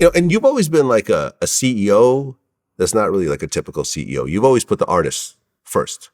And you've always been like a CEO that's not really like a typical CEO. You've always put the artist first.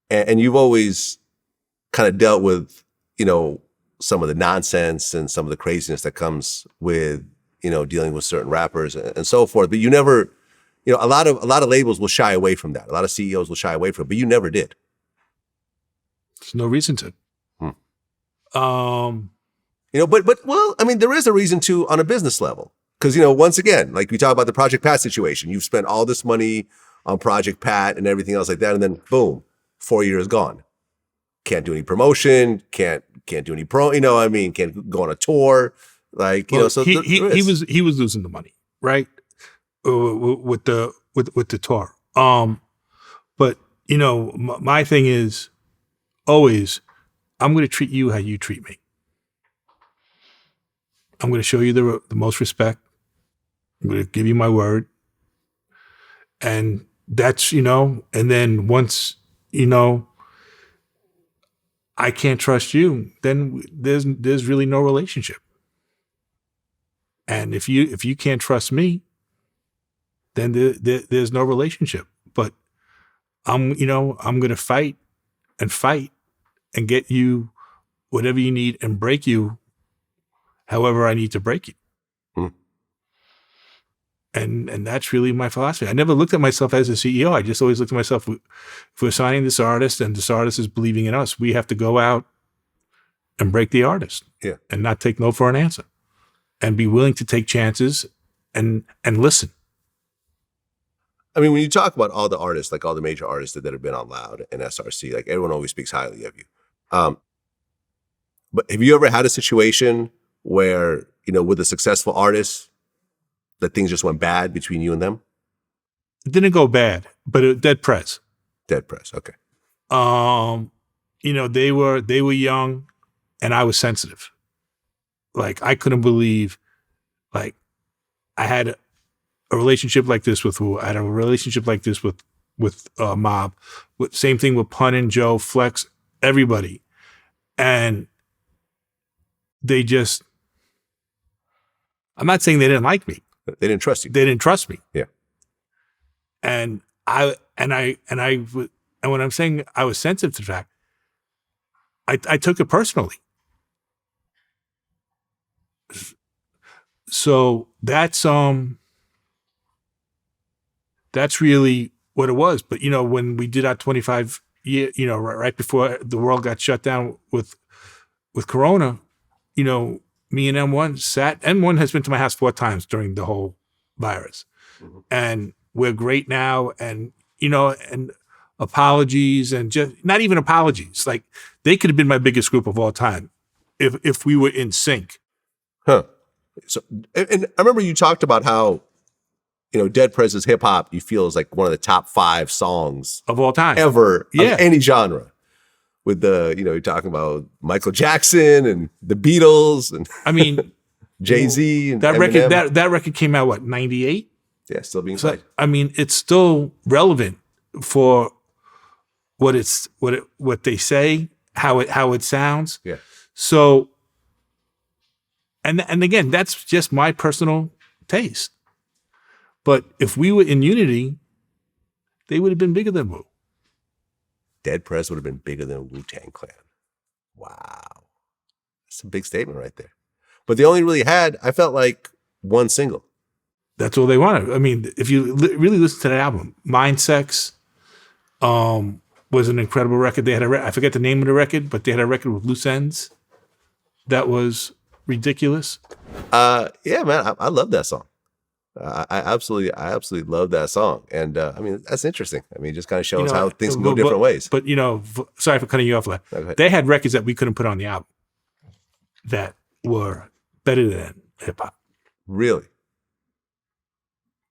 And you've always kind of dealt with, some of the nonsense and some of the craziness that comes with, dealing with certain rappers and so forth. But you never, a lot of labels will shy away from that. A lot of CEOs will shy away from it, but you never did. There's no reason to. There is a reason to on a business level. Because, once again, like we talk about the Project Pat situation, you've spent all this money on Project Pat and everything else like that. And then boom, 4 years gone. Can't do any promotion, can't do any can't go on a tour. Like, so he was losing the money, right? With the tour. But my thing is always, I'm going to treat you how you treat me. I'm going to show you the most respect. I'm going to give you my word. And that's, and then once, I can't trust you, then there's really no relationship. And if you can't trust me, then there's no relationship. But I'm going to fight and get you whatever you need and break you however I need to break you. And that's really my philosophy. I never looked at myself as a CEO. I just always looked at myself, if we're signing this artist and this artist is believing in us, we have to go out and break the artist and not take no for an answer and be willing to take chances and listen. I mean, when you talk about all the artists, like all the major artists that have been on Loud and SRC, like everyone always speaks highly of you. But have you ever had a situation where, with a successful artist, that things just went bad between you and them? It didn't go bad, but Dead Prez. Dead Prez, okay. They were young and I was sensitive. Like, I couldn't believe, like, I had a relationship like this with Wu. I had a relationship like this with Mob. Same thing with Pun and Joe, Flex, everybody. And they just, I'm not saying they didn't like me. They didn't trust you. They didn't trust me. Yeah. And when I'm saying I was sensitive to the fact, I took it personally. So that's really what it was. But when we did our 25 year, right before the world got shut down with Corona, me and M1 sat. M1 has been to my house 4 times during the whole virus, and we're great now. And and apologies, and just not even apologies. Like, they could have been my biggest group of all time if we were in sync. Huh. So, and I remember you talked about how, Dead Prez's hip hop you feel is like one of the top 5 songs of all time ever, of any genre. With you're talking about Michael Jackson and the Beatles and I mean Jay-Z and that Eminem. record that record came out what, 98? Yeah, still being played. I mean, it's still relevant for what they say, how it sounds. Yeah. So and again, that's just my personal taste. But if we were in unity, they would have been bigger than Wu. Dead Prez would have been bigger than Wu-Tang Clan. Wow. That's a big statement right there. But they only really had, I felt like, one single. That's all they wanted. I mean, if you really listen to that album, Mind Sex was an incredible record. They had I forget the name of the record, but they had a record with Loose Ends that was ridiculous. Yeah, man, I love that song. I absolutely love that song. And that's interesting. I mean, it just kind of shows how things can go different ways. But, sorry for cutting you off, Vlad. Okay. They had records that we couldn't put on the album that were better than hip hop. Really?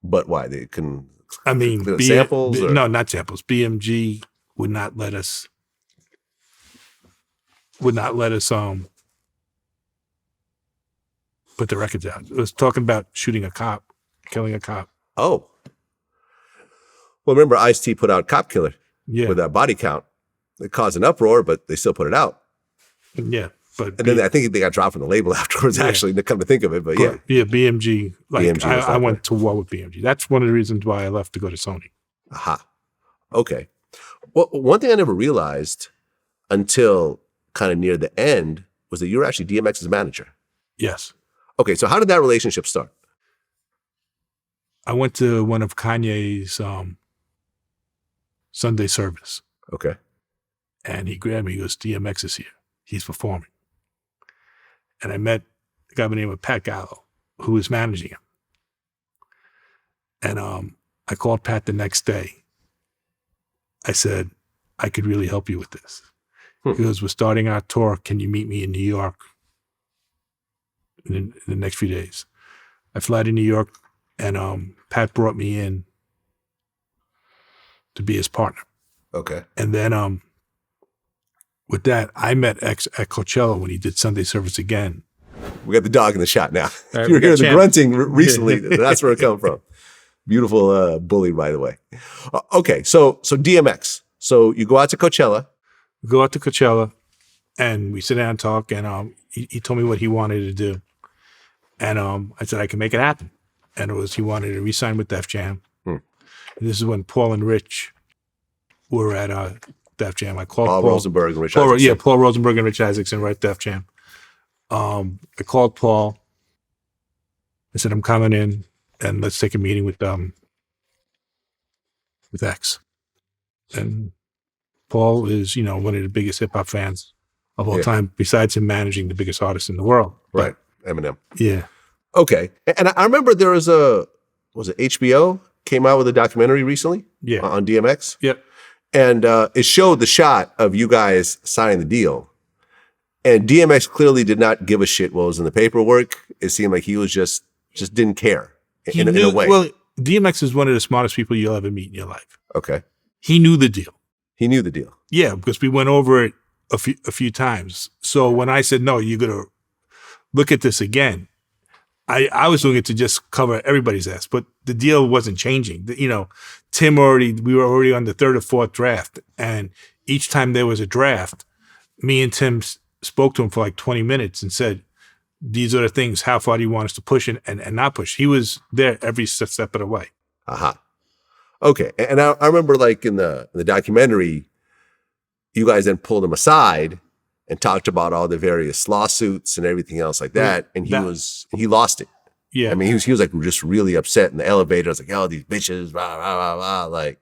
But why? They couldn't? I mean, samples? No, not samples. BMG would not let us put the records out. It was talking about shooting a cop, killing a cop. Oh. Well, remember Ice-T put out Cop Killer with that body count. It caused an uproar, but they still put it out. Yeah. But And then I think they got dropped from the label afterwards, actually, to come to think of it. But yeah. Yeah, BMG. Like, BMG was I out went to war with BMG. That's one of the reasons why I left to go to Sony. Aha. Okay. Well, one thing I never realized until kind of near the end was that you were actually DMX's manager. Yes. Okay, so how did that relationship start? I went to one of Kanye's Sunday service. Okay. And he grabbed me. He goes, DMX is here. He's performing. And I met a guy by the name of Pat Gallo, who was managing him. And I called Pat the next day. I said, I could really help you with this. He goes, we're starting our tour. Can you meet me in New York in the next few days? I fly to New York, and Pat brought me in to be his partner. Okay. And then with that, I met X at Coachella when he did Sunday service again. We got the dog in the shot now. Right, If you were hearing the Champ. grunting recently, that's where it come from. Beautiful bully, by the way. Okay, so DMX. So you go out to Coachella. We go out to Coachella, and we sit down and talk, and he told me what he wanted to do. And I said, I can make it happen. And it was, he wanted to re-sign with Def Jam. And this is when Paul and Rich were at Def Jam. I called Paul Rosenberg and Rich Isaacson. Yeah, Paul Rosenberg and Rich Isaacson were at Def Jam. I called Paul. I said, I'm coming in, and let's take a meeting with X. And Paul is, one of the biggest hip hop fans of all time, besides him managing the biggest artist in the world. Right, Eminem. Yeah. Okay, and I remember there was was it HBO came out with a documentary recently? Yeah. On DMX? Yep. And it showed the shot of you guys signing the deal. And DMX clearly did not give a shit what was in the paperwork. It seemed like he was just didn't care in a way. Well, DMX is one of the smartest people you'll ever meet in your life. Okay. He knew the deal. He knew the deal. Yeah, because we went over it a few times. So when I said, no, you're going to look at this again, I was doing it to just cover everybody's ass, but the deal wasn't changing. We were already on the third or fourth draft. And each time there was a draft, me and Tim spoke to him for like 20 minutes and said, these are the things, how far do you want us to push and not push? He was there every step of the way. Aha. Okay. And I remember like in the documentary, you guys then pulled him aside and talked about all the various lawsuits and everything else like that. And he lost it. Yeah. I mean, he was like just really upset in the elevator. I was like, oh, these bitches, blah, blah, blah, blah. Like,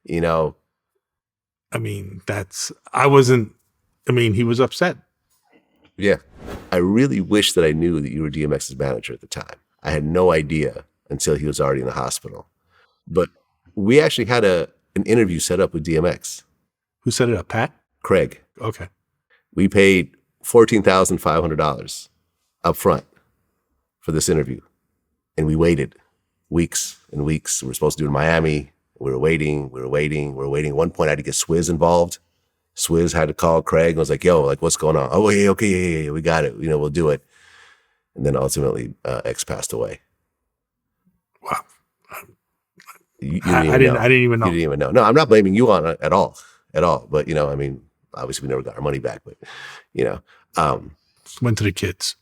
I mean, he was upset. Yeah. I really wish that I knew that you were DMX's manager at the time. I had no idea until he was already in the hospital. But we actually had an interview set up with DMX. Who set it up, Pat? Craig. Okay. We paid $14,500 up front for this interview. And we waited weeks and weeks. We were supposed to do it in Miami. We were waiting. At one point, I had to get Swizz involved. Swizz had to call Craig and was like, yo, like, what's going on? Oh, yeah, okay, yeah, we got it. We'll do it. And then ultimately, X passed away. Wow. I didn't even know. You didn't even know. No, I'm not blaming you on it at all. But, obviously we never got our money back, but, Went to the kids.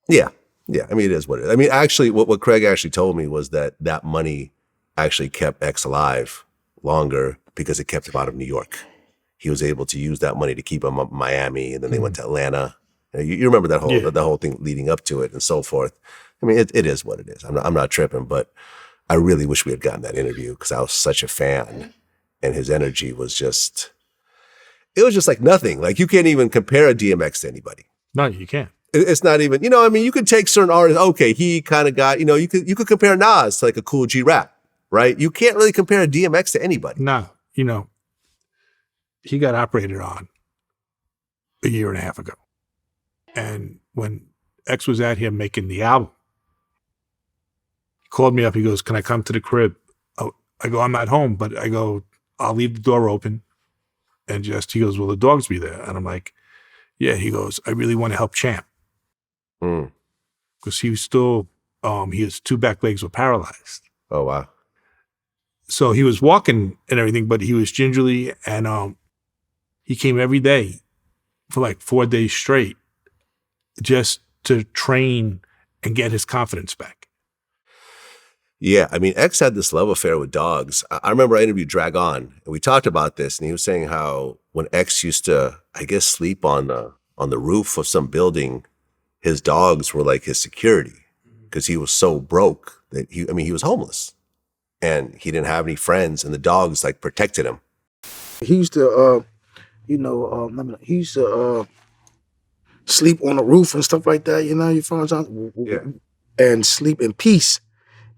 Yeah. Yeah. I mean, it is what it is. I mean, actually, what Craig actually told me was that money actually kept X alive longer because it kept him out of New York. He was able to use that money to keep him up in Miami, and then they went to Atlanta. You remember that whole thing leading up to it and so forth. I mean, it is what it is. I'm not tripping, but I really wish we had gotten that interview because I was such a fan, and his energy was just like nothing. Like you can't even compare a DMX to anybody. No, you can't. It's not even, you could take certain artists. Okay, he kind of got, you could compare Nas to like a Cool G Rap, right? You can't really compare a DMX to anybody. No, he got operated on a year and a half ago. And when X was out here making the album, he called me up. He goes, can I come to the crib? Oh, I go, I'm at home, but I go, I'll leave the door open. And he goes, will the dogs be there? And I'm like, yeah. He goes, I really want to help Champ. Because he was still, his two back legs were paralyzed. Oh, wow. So he was walking and everything, but he was gingerly, and he came every day for like 4 days straight just to train and get his confidence back. Yeah, I mean, X had this love affair with dogs. I remember I interviewed Drag On, and we talked about this, and he was saying how when X used to, I guess, sleep on the roof of some building, his dogs were like his security because he was so broke that he was homeless, and he didn't have any friends, and the dogs like protected him. He used to, he used to sleep on the roof and stuff like that. You find out, and sleep in peace.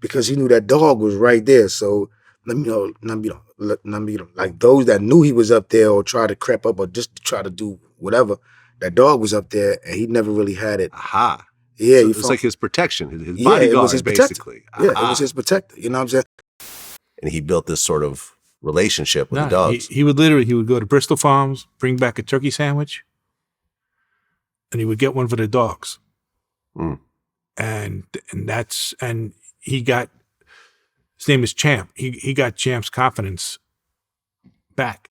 Because he knew that dog was right there. So, like those that knew he was up there or tried to creep up or just try to do whatever, that dog was up there and he never really had it. Aha. Yeah. So it's like his protection, his bodyguard, it was his basically. Yeah, it was his protector. You know what I'm saying? And he built this sort of relationship with the dogs. He would go to Bristol Farms, bring back a turkey sandwich, and he would get one for the dogs. Mm. And he got, his name is Champ. He got Champ's confidence back.